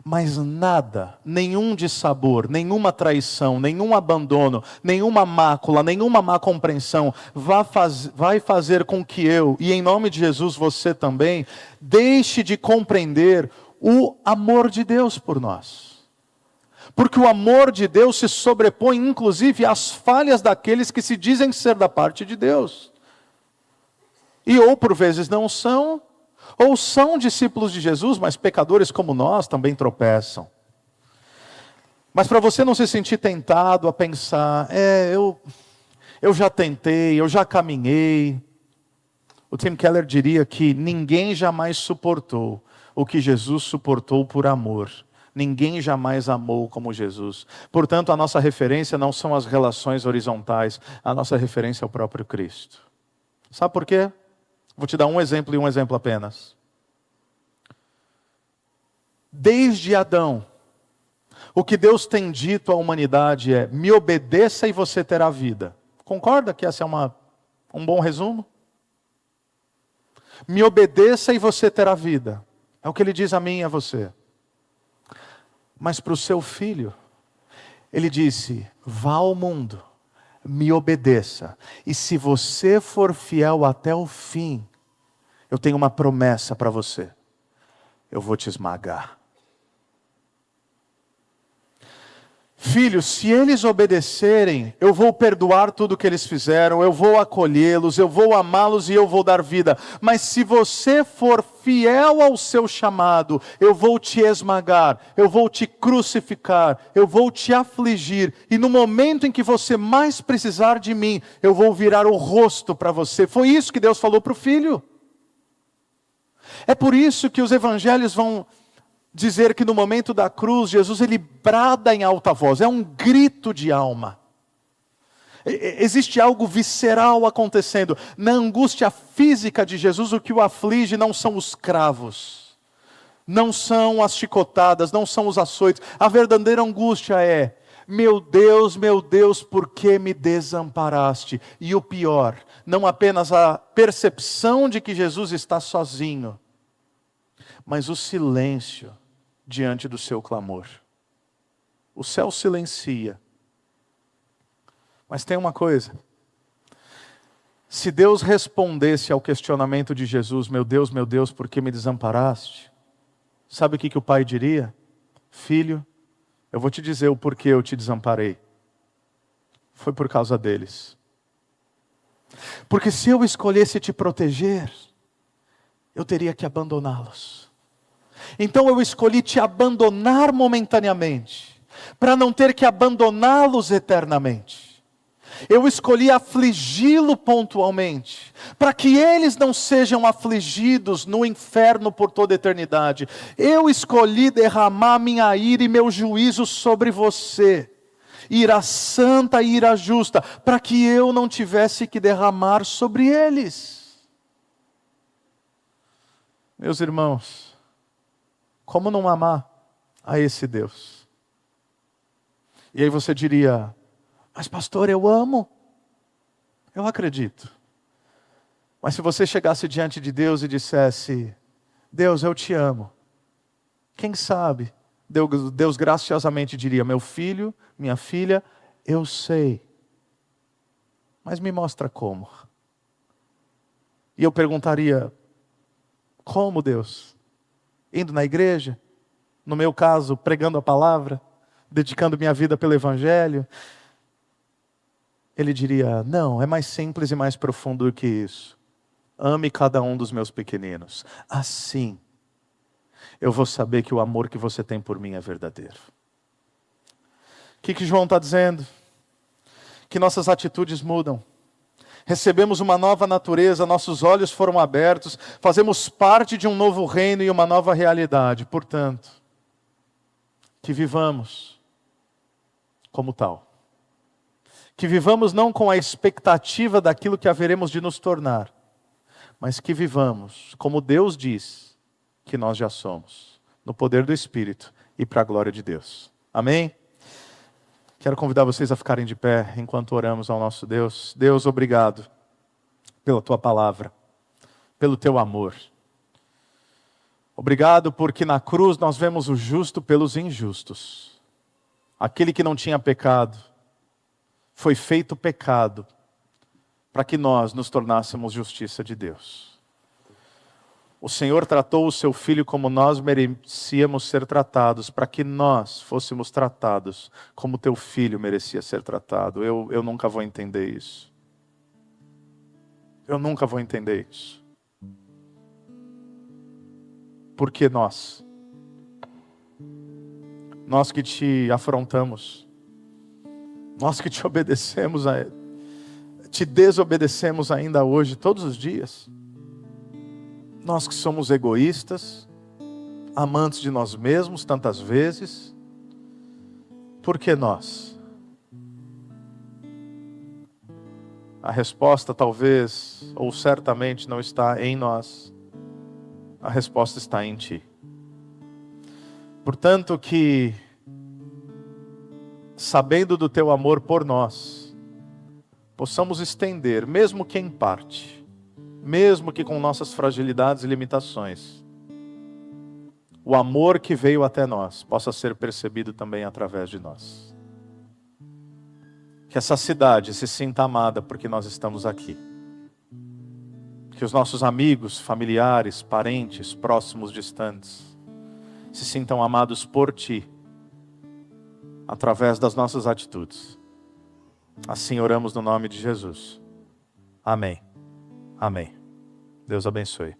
S1: Mas nada, nenhum dissabor, nenhuma traição, nenhum abandono, nenhuma mácula, nenhuma má compreensão vai fazer com que eu, e em nome de Jesus você também, deixe de compreender o amor de Deus por nós. Porque o amor de Deus se sobrepõe inclusive às falhas daqueles que se dizem ser da parte de Deus. E ou por vezes não são, ou são discípulos de Jesus, mas pecadores como nós também tropeçam. Mas para você não se sentir tentado a pensar, eu já tentei, eu já caminhei. O Tim Keller diria que ninguém jamais suportou o que Jesus suportou por amor. Ninguém jamais amou como Jesus. Portanto, a nossa referência não são as relações horizontais, a nossa referência é o próprio Cristo. Sabe por quê? Vou te dar um exemplo e um exemplo apenas. Desde Adão, o que Deus tem dito à humanidade é: me obedeça e você terá vida. Concorda que esse é um bom resumo? Me obedeça e você terá vida. É o que ele diz a mim e a você. Mas para o seu filho, ele disse: vá ao mundo, me obedeça. E se você for fiel até o fim, eu tenho uma promessa para você. Eu vou te esmagar. Filhos, se eles obedecerem, eu vou perdoar tudo o que eles fizeram, eu vou acolhê-los, eu vou amá-los e eu vou dar vida. Mas se você for fiel ao seu chamado, eu vou te esmagar, eu vou te crucificar, eu vou te afligir. E no momento em que você mais precisar de mim, eu vou virar o rosto para você. Foi isso que Deus falou para o filho. É por isso que os evangelhos vão dizer que no momento da cruz, Jesus ele brada em alta voz, é um grito de alma. Existe algo visceral acontecendo. Na angústia física de Jesus, o que o aflige não são os cravos, não são as chicotadas, não são os açoites. A verdadeira angústia é: meu Deus, por que me desamparaste? E o pior, não apenas a percepção de que Jesus está sozinho, mas o silêncio diante do seu clamor. O céu silencia. Mas tem uma coisa. Se Deus respondesse ao questionamento de Jesus: meu Deus, por que me desamparaste? Sabe o que o pai diria? Filho, eu vou te dizer o porquê eu te desamparei. Foi por causa deles. Porque se eu escolhesse te proteger, eu teria que abandoná-los. Então eu escolhi te abandonar momentaneamente, para não ter que abandoná-los eternamente. Eu escolhi afligi-lo pontualmente, para que eles não sejam afligidos no inferno por toda a eternidade. Eu escolhi derramar minha ira e meu juízo sobre você, ira santa e ira justa, para que eu não tivesse que derramar sobre eles. Meus irmãos, como não amar a esse Deus? E aí você diria: mas pastor, eu amo. Eu acredito. Mas se você chegasse diante de Deus e dissesse: Deus, eu te amo. Quem sabe, Deus graciosamente diria: meu filho, minha filha, eu sei. Mas me mostra como. E eu perguntaria: como, Deus? Indo na igreja? No meu caso, pregando a palavra? Dedicando minha vida pelo evangelho? Ele diria: não, é mais simples e mais profundo do que isso. Ame cada um dos meus pequeninos. Assim, eu vou saber que o amor que você tem por mim é verdadeiro. O que João está dizendo? Que nossas atitudes mudam. Recebemos uma nova natureza, nossos olhos foram abertos, fazemos parte de um novo reino e uma nova realidade. Portanto, que vivamos como tal. Que vivamos não com a expectativa daquilo que haveremos de nos tornar, mas que vivamos como Deus diz que nós já somos, no poder do Espírito e para a glória de Deus. Amém? Quero convidar vocês a ficarem de pé enquanto oramos ao nosso Deus. Deus, obrigado pela Tua palavra, pelo Teu amor. Obrigado porque na cruz nós vemos o justo pelos injustos. Aquele que não tinha pecado foi feito pecado para que nós nos tornássemos justiça de Deus. O Senhor tratou o seu Filho como nós merecíamos ser tratados, para que nós fôssemos tratados como teu Filho merecia ser tratado. Eu nunca vou entender isso. Eu nunca vou entender isso. Por que nós? Nós que te afrontamos, nós que te obedecemos, te desobedecemos ainda hoje, todos os dias. Nós que somos egoístas, amantes de nós mesmos tantas vezes. Por que nós? A resposta talvez, ou certamente, não está em nós. A resposta está em ti. Portanto que, sabendo do teu amor por nós, possamos estender, mesmo que em parte, mesmo que com nossas fragilidades e limitações, o amor que veio até nós possa ser percebido também através de nós. Que essa cidade se sinta amada porque nós estamos aqui. Que os nossos amigos, familiares, parentes, próximos, distantes, se sintam amados por Ti, através das nossas atitudes. Assim oramos no nome de Jesus. Amém. Amém. Deus abençoe.